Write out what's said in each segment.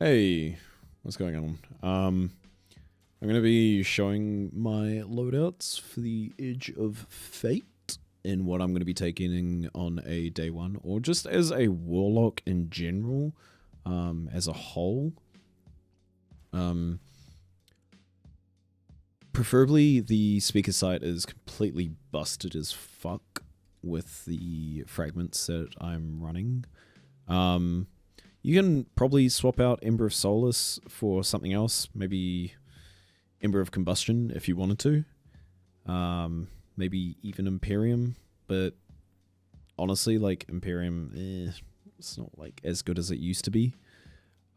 Hey, what's going on? I'm going to be showing my loadouts for the Edge of Fate and what I'm going to be taking on a day one, or just as a Warlock in general, as a whole. Preferably the speaker site is completely busted as fuck with the fragments that I'm running. You can probably swap out Ember of Solace for something else, maybe Ember of Combustion if you wanted to. Maybe even Imperium, but honestly, like Imperium, it's not like as good as it used to be.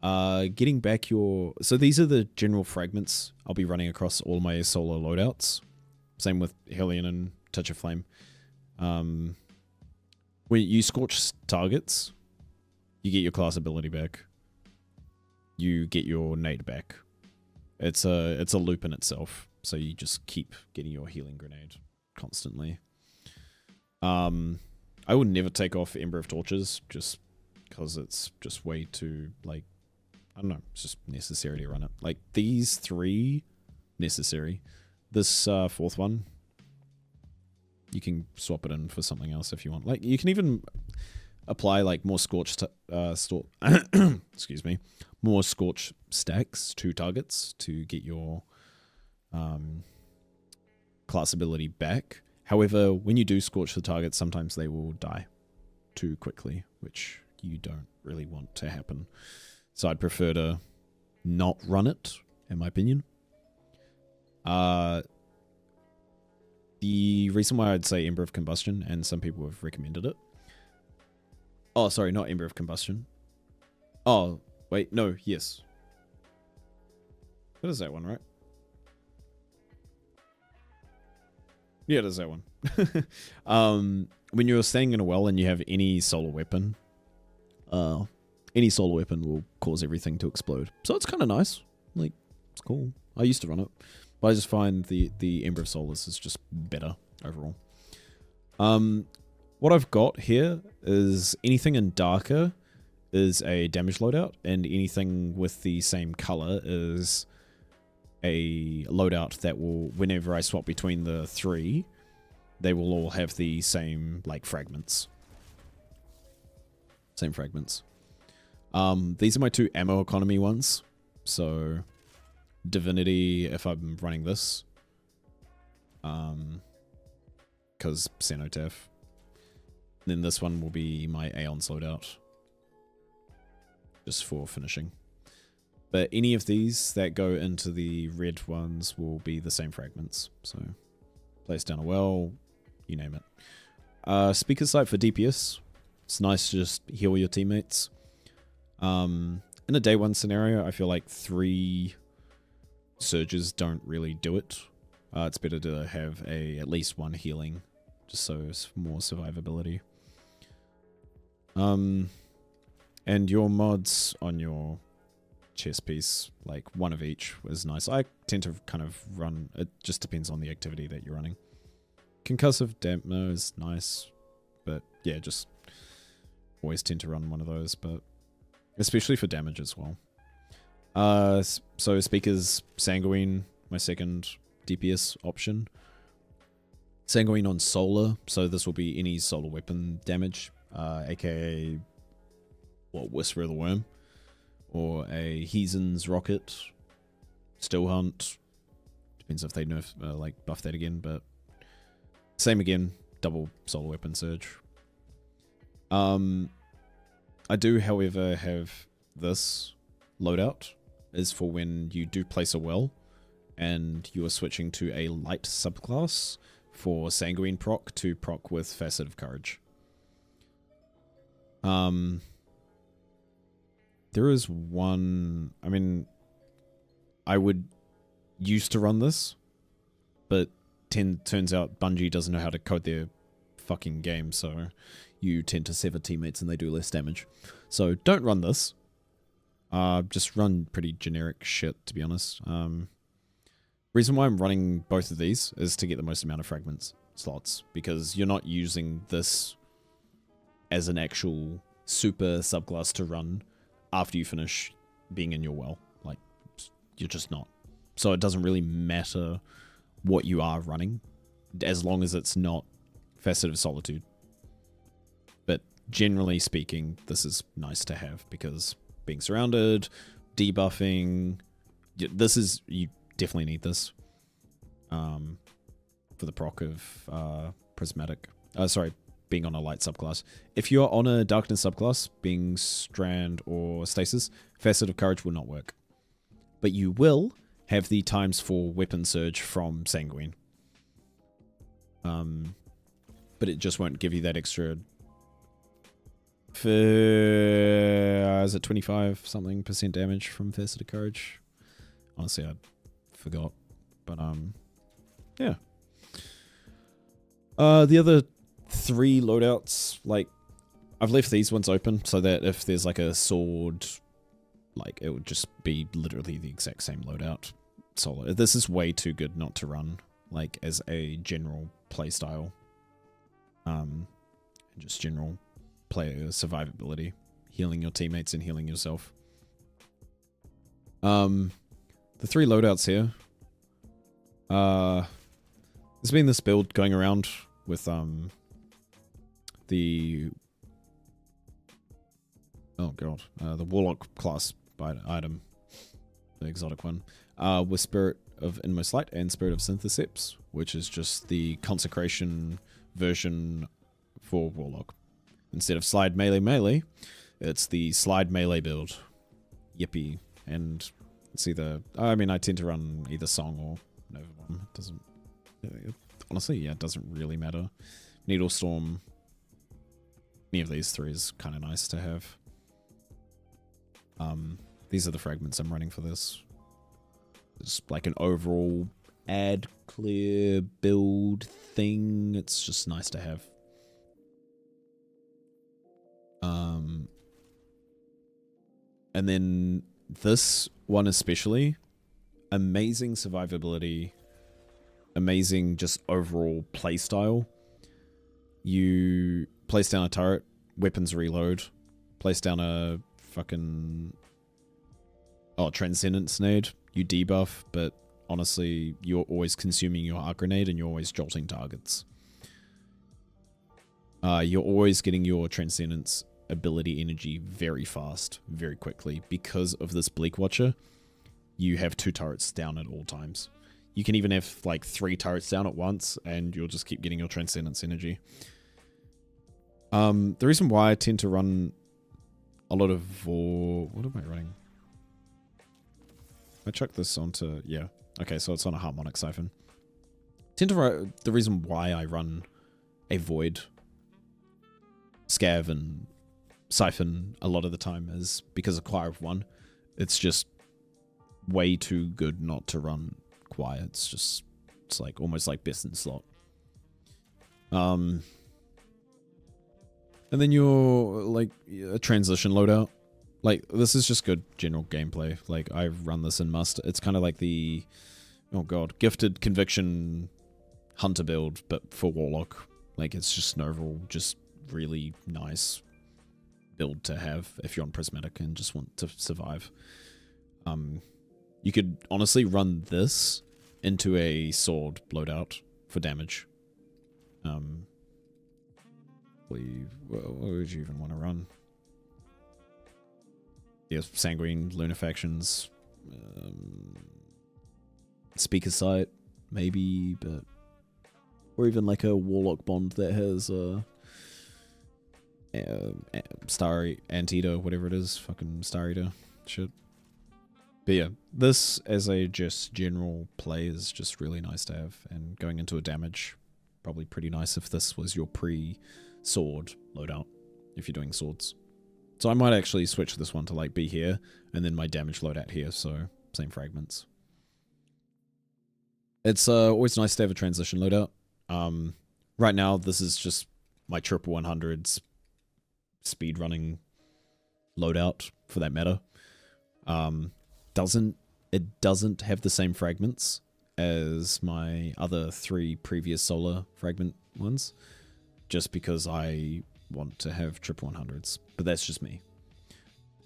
Getting back so these are the general fragments I'll be running across all my solo loadouts. Same with Hellion and Touch of Flame. When you scorch targets, you get your class ability back. You get your nade back. It's a loop in itself, so you just keep getting your healing grenade constantly. I would never take off Ember of Torches just because it's just way too, like, I don't know, it's just necessary to run it. Like, these three, necessary. This fourth one, you can swap it in for something else if you want. Like, you can even apply, like, more scorch, excuse me, more scorch stacks to targets to get your class ability back. However, when you do scorch the target, sometimes they will die too quickly, which you don't really want to happen. So I'd prefer to not run it, in my opinion. The reason why I'd say Ember of Combustion, and some people have recommended it. Oh, sorry, not Ember of Combustion. Oh, wait, no, yes. What is that one, right? Yeah, it is that one. When you're standing in a well and you have any solar weapon, any solar weapon will cause everything to explode. So it's kind of nice. Like, it's cool. I used to run it, but I just find the Ember of Solace is just better overall. What I've got here is anything in darker is a damage loadout, and anything with the same color is a loadout that will, whenever I swap between the three, they will all have the same, like, fragments. Same fragments. These are my two ammo economy ones. So, Divinity, if I'm running this. Because Cenotaph. Then this one will be my Aeon's loadout. Just for finishing. But any of these that go into the red ones will be the same fragments. So, place down a well, you name it. Speaker site for DPS. It's nice to just heal your teammates. In a day one scenario, I feel like 3 surges don't really do it. It's better to have at least 1 healing, just so it's more survivability. And your mods on your chest piece, like 1 of each, is nice. I tend to kind of run, it just depends on the activity that you're running. Concussive dampener is nice, but yeah, just always tend to run 1 of those, but especially for damage as well. So speakers, Sanguine, my second DPS option. Sanguine on solar, so this will be any solar weapon damage, aka Whisper of the Worm, or a Heathen's Rocket, Still Hunt. Depends if they nerf, like, buff that again, but same again, double solar weapon surge. I do, however, have this loadout is for when you do place a well and you are switching to a light subclass for Sanguine proc to proc with Facet of Courage. There is one, I mean, I would used to run this, but turns out Bungie doesn't know how to code their fucking game, so you tend to sever teammates and they do less damage. So don't run this. Just run pretty generic shit, to be honest. Reason why I'm running both of these is to get the most amount of fragments slots, because you're not using this as an actual super subclass to run after you finish being in your well. Like, you're just not. So it doesn't really matter what you are running, as long as it's not Facet of Solitude. But generally speaking, this is nice to have, because being surrounded, debuffing, you definitely need this for the proc of Prismatic. Being on a light subclass. If you're on a darkness subclass, being Strand or Stasis, Facet of Courage will not work. But you will have the ×4 weapon surge from Sanguine. But it just won't give you that extra... is it 25 something % damage from Facet of Courage? Honestly, I forgot. But, yeah. The other 3 loadouts, like, I've left these ones open so that if there's like a sword, like, it would just be literally the exact same loadout solo. This is way too good not to run, like, as a general playstyle. Just general player survivability, healing your teammates and healing yourself. The 3 loadouts here. There's been this build going around with the Warlock class item, the exotic one, with Spirit of Inmost Light and Spirit of Syntheseps, which is just the consecration version for Warlock. Instead of slide melee, it's the slide melee build. Yippee. And it's either, I tend to run either Song or Nova Bomb. It doesn't, honestly, yeah, it doesn't really matter. Needle Storm, any of these 3 is kind of nice to have. These are the fragments I'm running for this. It's like an overall ad clear build thing. It's just nice to have. And then this one especially, amazing survivability, amazing just overall playstyle. You place down a turret, weapons reload, place down a fucking Transcendence nade, you debuff, but honestly, you're always consuming your arc grenade and you're always jolting targets. You're always getting your Transcendence ability energy very fast, very quickly. Because of this Bleak Watcher, you have 2 turrets down at all times. You can even have like 3 turrets down at once and you'll just keep getting your Transcendence energy. The reason why I tend to run a lot of... what am I running? I chuck this onto... yeah. Okay, so it's on a Harmonic Siphon. The reason why I run a Void, Scav, and Siphon a lot of the time is because of Choir of One. It's just way too good not to run Choir. It's like almost like best in slot. And then you're like a transition loadout. Like, this is just good general gameplay. Like, I run this in Must. It's kind of like the, Gifted Conviction Hunter build, but for Warlock. Like, it's just an overall, just really nice build to have if you're on Prismatic and just want to survive. You could honestly run this into a sword loadout for damage. What would you even want to run? Yeah, Sanguine, Lunafactions, Speaker Sight, maybe, but... or even like a Warlock Bond that has Star Anteater, whatever it is, fucking Star Eater shit. But yeah, this as a just general play is just really nice to have, and going into a damage, probably pretty nice if this was your pre-sword loadout, if you're doing swords. So I might actually switch this one to like be here, and then my damage loadout here, so same fragments. It's always nice to have a transition loadout. Right now, this is just my triple 100s speed running loadout for that meta. It doesn't have the same fragments as my other 3 previous solar fragment ones, just because I want to have triple 100s, but that's just me.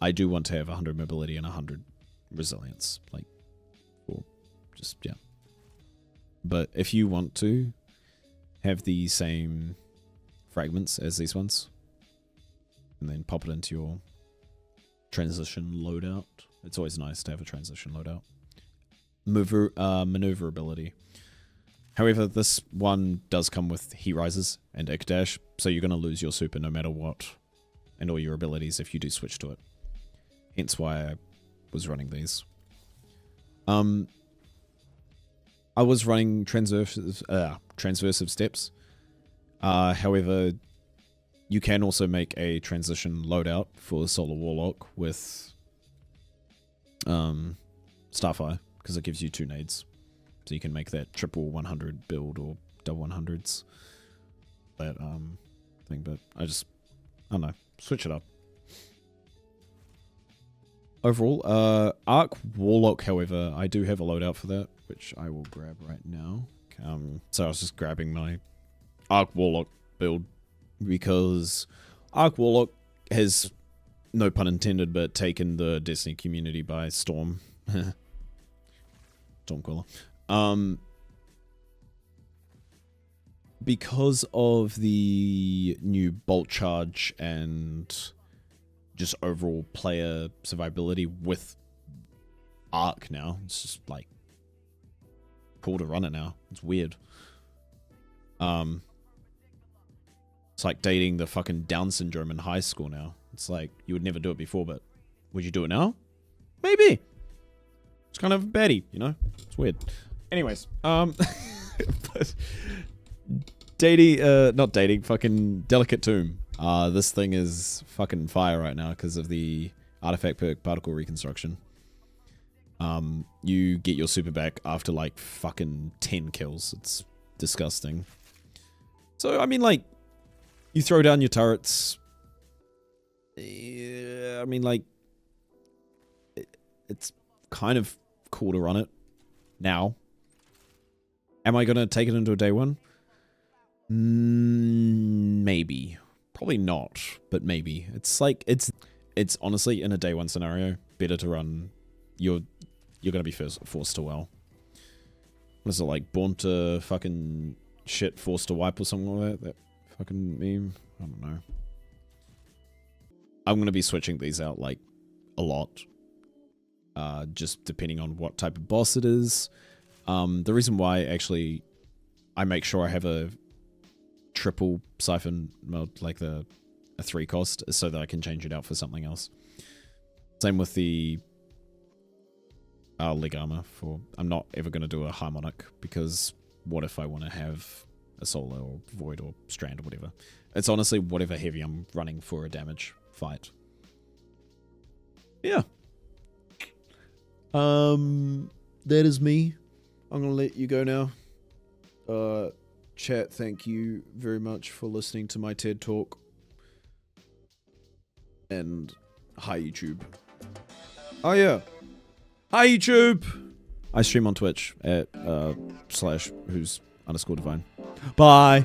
I do want to have 100 mobility and 100 resilience. Like, or just, yeah. But if you want to have the same fragments as these ones, and then pop it into your transition loadout, it's always nice to have a transition loadout. Maneuverability. However, this one does come with heat rises and Ick Dash, so you're going to lose your super no matter what, and all your abilities if you do switch to it. Hence why I was running these. I was running transversive steps. However, you can also make a transition loadout for Solar Warlock with Starfire, because it gives you 2 nades. So you can make that triple 100 build or double 100s. That thing, but I don't know, switch it up. Overall, Arc Warlock, however, I do have a loadout for that, which I will grab right now. So I was just grabbing my Arc Warlock build because Arc Warlock has, no pun intended, but taken the Destiny community by storm. Stormcaller. Because of the new bolt charge and just overall player survivability with Arc now, it's just like cool to run it now. It's weird. It's like dating the fucking Down syndrome in high school now. It's like you would never do it before, but would you do it now? Maybe. It's kind of baddie, you know? It's weird. Anyways, but not dating, fucking Delicate Tomb. This thing is fucking fire right now because of the artifact perk particle reconstruction. You get your super back after like fucking 10 kills. It's disgusting. So, I mean, like, you throw down your turrets. Yeah, I mean, like, it's kind of cool to run it now. Am I going to take it into a day one? Maybe. Probably not, but maybe. It's like, it's honestly, in a day one scenario, better to run. You're going to be forced to well. What is it, like, born to fucking shit, forced to wipe or something like that? That fucking meme? I don't know. I'm going to be switching these out, like, a lot. Just depending on what type of boss it is. The reason why, actually, I make sure I have a triple siphon mode, like a 3 cost, is so that I can change it out for something else. Same with the leg armor. I'm not ever going to do a harmonic, because what if I want to have a solar or void or strand or whatever. It's honestly whatever heavy I'm running for a damage fight. Yeah. That is me. I'm going to let you go now. Chat, thank you very much for listening to my TED Talk. And hi, YouTube. Oh, yeah. Hi, YouTube! I stream on Twitch at /who's_divine. Bye!